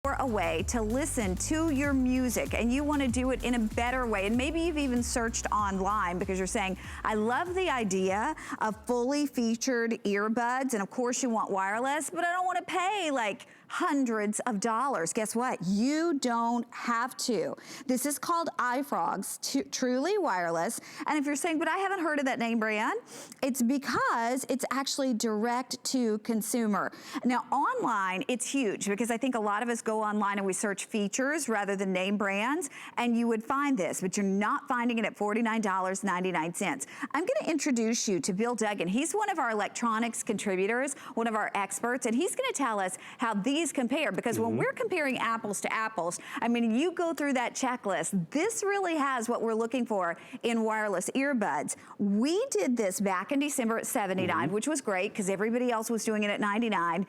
for a way to listen to your music and you want to do it in a better way, and maybe you've even searched online because you're saying, I love the idea of fully featured earbuds, and of course you want wireless, but I don't want to pay like hundreds of dollars. Guess what? You don't have to. This is called iFrogz, Truly Wireless. And if you're saying, but I haven't heard of that name brand, it's because it's actually direct to consumer. Now online, it's huge because I think a lot of us go online and we search features rather than name brands, and you would find this, but you're not finding it at $49.99. I'm gonna introduce you to Bill Duggan. He's one of our electronics contributors, one of our experts, and he's gonna tell us how these compare, because when we're comparing apples to apples, I mean, you go through that checklist, this really has what we're looking for in wireless earbuds. We did this back in December at $79, which was great because everybody else was doing it at $99.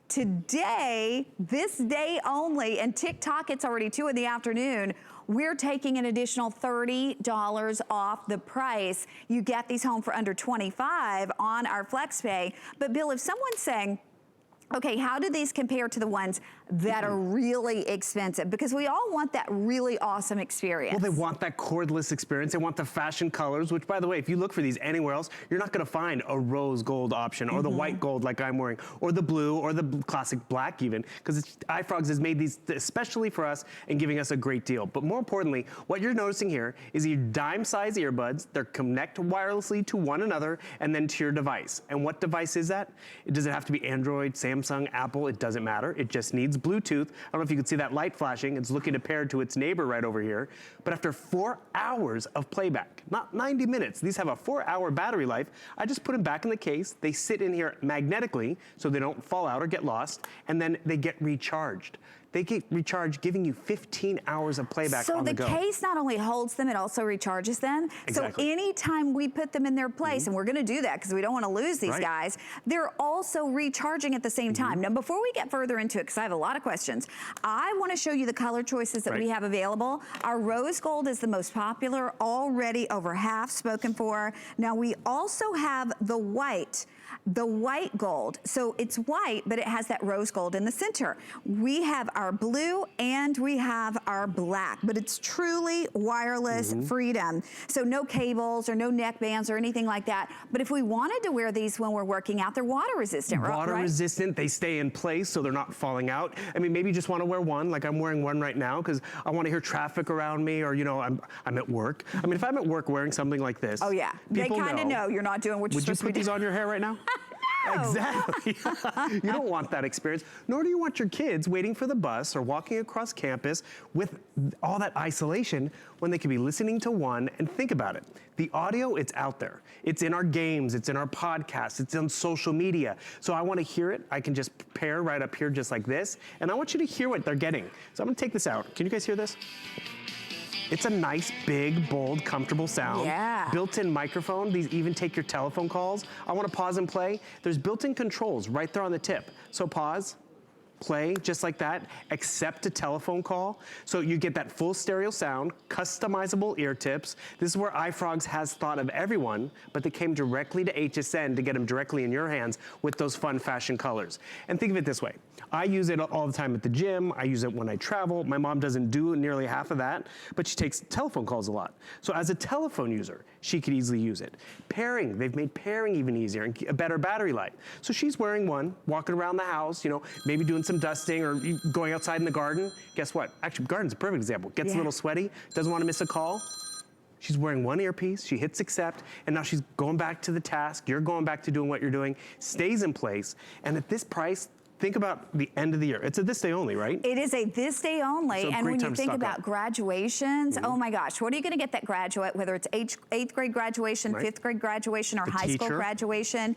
Today, this day only, and TikTok, it's already 2 in the afternoon, we're taking an additional $30 off the price. You get these home for under $25 on our FlexPay. But Bill, if someone's saying, okay, how do these compare to the ones that are really expensive? Because we all want that really awesome experience. Well, they want that cordless experience. They want the fashion colors, which, by the way, if you look for these anywhere else, you're not gonna find a rose gold option or the white gold like I'm wearing, or the blue, or the classic black even, because iFrogz has made these especially for us and giving us a great deal. But more importantly, what you're noticing here is your dime-sized earbuds. They're connect wirelessly to one another and then to your device. And what device is that? Does it have to be Android, Samsung, Apple? It doesn't matter. It just needs Bluetooth. I don't know if you can see that light flashing. It's looking to pair to its neighbor right over here. But after 4 hours of playback, not 90 minutes, these have a 4-hour battery life. I just put them back in the case. They sit in here magnetically so they don't fall out or get lost, and then they get recharged. They get recharged, giving you 15 hours of playback on the go. So the case not only holds them, it also recharges them. Exactly. So anytime we put them in their place, and we're gonna do that because we don't wanna lose these guys, they're also recharging at the same time. Now, before we get further into it, because I have a lot of questions, I wanna show you the color choices that we have available. Our rose gold is the most popular, already over half spoken for. Now, we also have the white gold. So it's white, but it has that rose gold in the center. We have our blue and we have our black, but it's truly wireless freedom. So no cables or no neck bands or anything like that. But if we wanted to wear these when we're working out, they're water resistant, right? Water resistant, they stay in place so they're not falling out. I mean, maybe you just want to wear one, like I'm wearing one right now because I want to hear traffic around me, or, you know, I'm at work. I mean, if I'm at work wearing something like this, oh yeah, they kind of know you're not doing what you're supposed to be doing. Would you put these on your hair right now? Exactly. You don't want that experience, nor do you want your kids waiting for the bus or walking across campus with all that isolation when they could be listening to one. And think about it. The audio, it's out there. It's in our games, it's in our podcasts, it's on social media. So I want to hear it. I can just pair right up here just like this. And I want you to hear what they're getting. So I'm going to take this out. Can you guys hear this? It's a nice, big, bold, comfortable sound. Yeah. Built-in microphone. These even take your telephone calls. I want to pause and play. There's built-in controls right there on the tip. So pause, play, just like that. Accept a telephone call. So you get that full stereo sound, customizable ear tips. This is where iFrogz has thought of everyone, but they came directly to HSN to get them directly in your hands with those fun fashion colors. And think of it this way. I use it all the time at the gym. I use it when I travel. My mom doesn't do nearly half of that, but she takes telephone calls a lot. So as a telephone user, she could easily use it. Pairing, they've made pairing even easier and a better battery life. So she's wearing one, walking around the house, you know, maybe doing some dusting or going outside in the garden. Guess what? Actually, garden's a perfect example. Gets a little sweaty, doesn't want to miss a call. She's wearing one earpiece, she hits accept, and now she's going back to the task. You're going back to doing what you're doing, stays in place. And at this price, think about the end of the year. It's a this day only, right? It is a this day only. And when you think about graduations, oh my gosh, what are you gonna get that graduate, whether it's 8th grade graduation, 5th grade graduation, or high school graduation,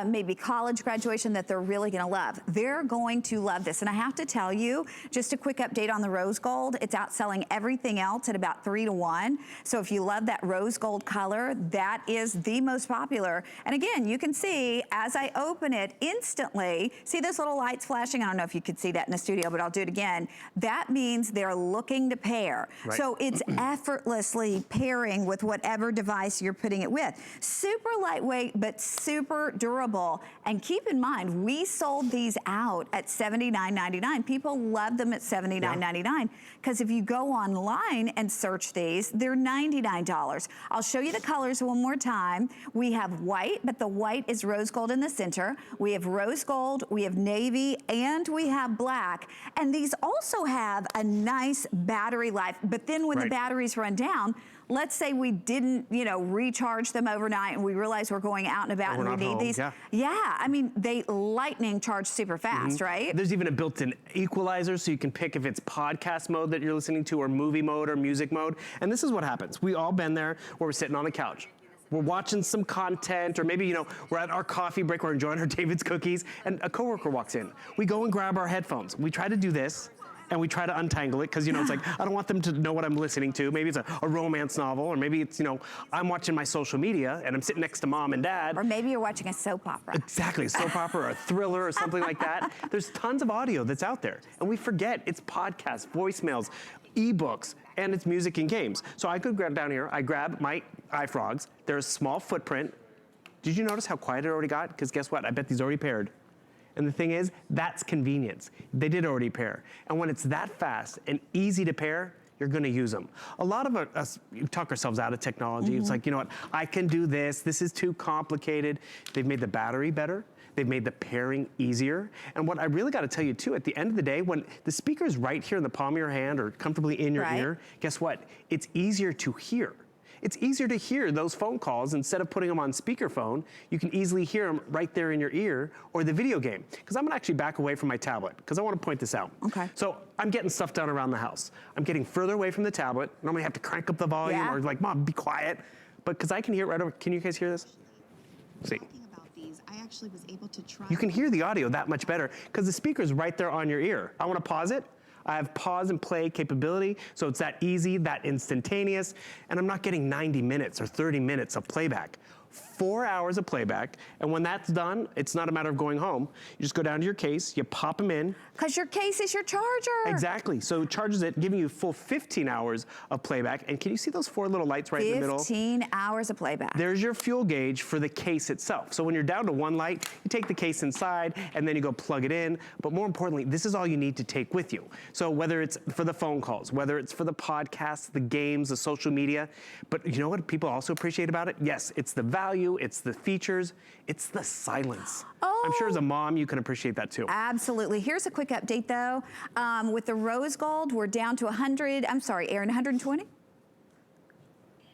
maybe college graduation, that they're really gonna love. They're going to love this. And I have to tell you, just a quick update on the rose gold, it's outselling everything else at about 3 to 1. So if you love that rose gold color, that is the most popular. And again, you can see as I open it instantly, see this little lights flashing. I don't know if you could see that in the studio, but I'll do it again. That means they're looking to pair. Right. So it's effortlessly pairing with whatever device you're putting it with. Super lightweight, but super durable. And keep in mind, we sold these out at $79.99. People love them at $79.99 because if you go online and search these, they're $99. I'll show you the colors one more time. We have white, but the white is rose gold in the center. We have rose gold, we have navy, and we have black. And these also have a nice battery life, but then when the batteries run down, let's say we didn't, you know, recharge them overnight and we realize we're going out and about and we need these. Yeah, I mean, they lightning charge super fast, right? There's even a built-in equalizer so you can pick if it's podcast mode that you're listening to or movie mode or music mode. And this is what happens. We all been there where we're sitting on the couch. We're watching some content, or maybe, you know, we're at our coffee break, we're enjoying our David's cookies, and a coworker walks in. We go and grab our headphones. We try to do this, and we try to untangle it, because, you know, it's like, I don't want them to know what I'm listening to. Maybe it's a romance novel, or maybe it's, you know, I'm watching my social media, and I'm sitting next to mom and dad. Or maybe you're watching a soap opera. Exactly, a soap opera or a thriller or something like that. There's tons of audio that's out there, and we forget it's podcasts, voicemails, ebooks, and it's music and games. So I could grab down here, I grab my iFrogz, there's a small footprint. Did you notice how quiet it already got? Because guess what, I bet these already paired. And the thing is, that's convenience. They did already pair. And when it's that fast and easy to pair, you're gonna use them. A lot of us talk ourselves out of technology. It's like, you know what, I can do this is too complicated. They've made the battery better. They've made the pairing easier. And what I really gotta tell you too, at the end of the day, when the speaker's right here in the palm of your hand or comfortably in your ear, guess what? It's easier to hear. It's easier to hear those phone calls. Instead of putting them on speakerphone, you can easily hear them right there in your ear, or the video game. Because I'm gonna actually back away from my tablet, because I wanna point this out. Okay. So I'm getting stuff done around the house. I'm getting further away from the tablet. Normally I have to crank up the volume or like, Mom, be quiet. But because I can hear it right over, can you guys hear this? See. I actually was able to try. You can hear the audio that much better because the speaker's right there on your ear. I wanna pause it. I have pause and play capability, so it's that easy, that instantaneous, and I'm not getting 90 minutes or 30 minutes of playback. 4 hours of playback, and when that's done, it's not a matter of going home. You just go down to your case, you pop them in. Because your case is your charger. Exactly, so it charges it, giving you full 15 hours of playback, and can you see those 4 little lights right in the middle? 15 hours of playback. There's your fuel gauge for the case itself. So when you're down to 1 light, you take the case inside, and then you go plug it in, but more importantly, this is all you need to take with you. So whether it's for the phone calls, whether it's for the podcasts, the games, the social media, but you know what people also appreciate about it? Yes, it's the value, it's the features, it's the silence. I'm sure as a mom, you can appreciate that too. Absolutely. Here's a quick update though. With the rose gold, we're down to 100, I'm sorry, Aaron, 120?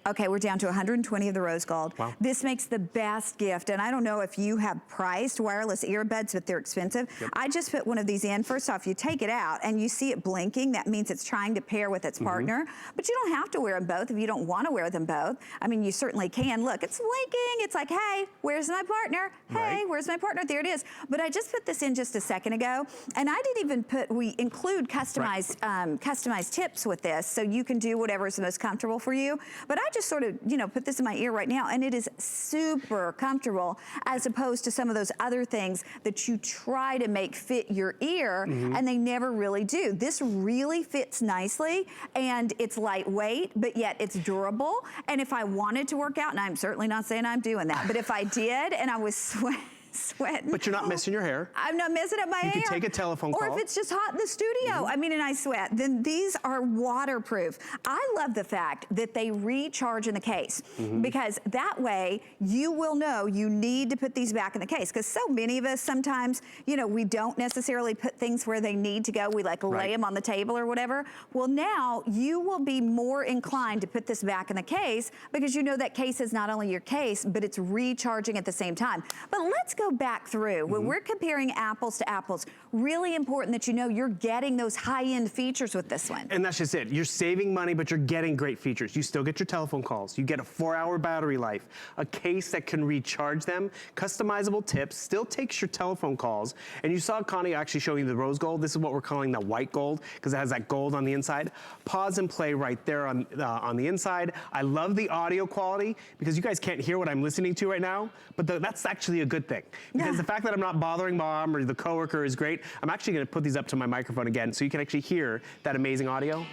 Okay, we're down to 120 of the rose gold. Wow. This makes the best gift, and I don't know if you have priced wireless earbuds, but they're expensive. I just put one of these in. First off, you take it out and you see it blinking. That means it's trying to pair with its partner, but you don't have to wear them both if you don't want to wear them both. I mean, you certainly can. Look, it's blinking. It's like, hey, where's my partner? Hey, where's my partner? There it is. But I just put this in just a second ago, and I didn't even put, we include customized, customized tips with this, so you can do whatever is the most comfortable for you. But I just sort of, you know, put this in my ear right now, and it is super comfortable as opposed to some of those other things that you try to make fit your ear and they never really do. This really fits nicely, and it's lightweight, but yet it's durable. And if I wanted to work out, and I'm certainly not saying I'm doing that, but if I did and I was sweating. But you're not missing your hair. I'm not messing up my hair. You can take a telephone call. Or if it's just hot in the studio, I mean, and I sweat, then these are waterproof. I love the fact that they recharge in the case because that way you will know you need to put these back in the case, because so many of us sometimes, you know, we don't necessarily put things where they need to go. We like lay them on the table or whatever. Well, now you will be more inclined to put this back in the case because you know that case is not only your case, but it's recharging at the same time. But let's go back through. When we're comparing apples to apples, really important that you know you're getting those high-end features with this one. And that's just it. You're saving money, but you're getting great features. You still get your telephone calls. You get a 4-hour battery life, a case that can recharge them, customizable tips, still takes your telephone calls. And you saw Connie actually showing you the rose gold. This is what we're calling the white gold because it has that gold on the inside. Pause and play right there on the inside. I love the audio quality because you guys can't hear what I'm listening to right now, but that's actually a good thing. Because the fact that I'm not bothering mom or the coworker is great. I'm actually gonna put these up to my microphone again so you can actually hear that amazing audio.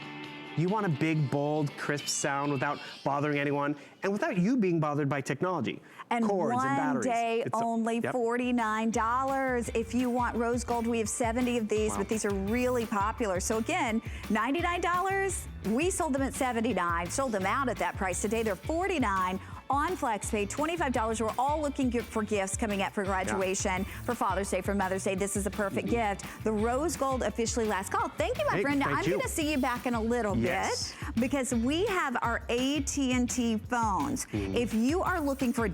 You want a big, bold, crisp sound without bothering anyone and without you being bothered by technology. And cords and one batteries. day only $49. If you want rose gold, we have 70 of these, but these are really popular. So again, $99, we sold them at $79, sold them out at that price. Today they're $49. On FlexPay, $25. We're all looking for gifts coming up for graduation, for Father's Day, for Mother's Day. This is a perfect gift. The rose gold officially last call. Thank you, my friend. Now, I'm going to see you back in a little bit because we have our AT&T phones. If you are looking for a